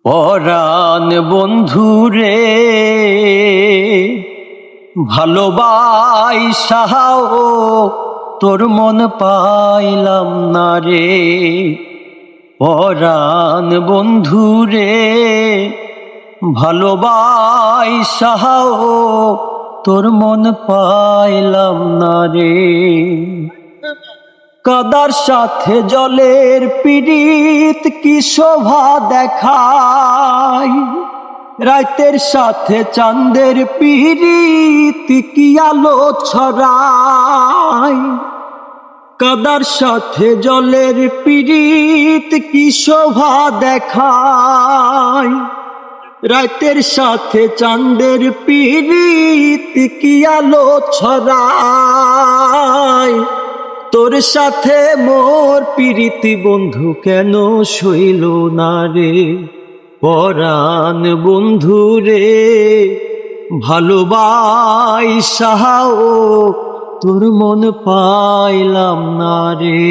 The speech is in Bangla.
পরাণ বন্ধুরে ভালোবাসাও তোর মন পাইলাম না রে। পরাণ বন্ধুরে ভালোবাসাও তোর মন পাইলাম না রে। কাদার সাথে জলের পীড়িত কি শোভা দেখায়, রাতের সাথে চাঁদের পীড়িত কি আলো ছড়ায়। কাদার সাথে জলের পীড়িত কি শোভা দেখায়, রাতের সাথে চাঁদের পীড়িত কি আলো ছড়ায়। তোর সাথে মোর প্রীতি বন্ধু কেন সইল না রে। পরাণ বন্ধু রে ভালোবাসাও তোর মন পাইলাম না রে।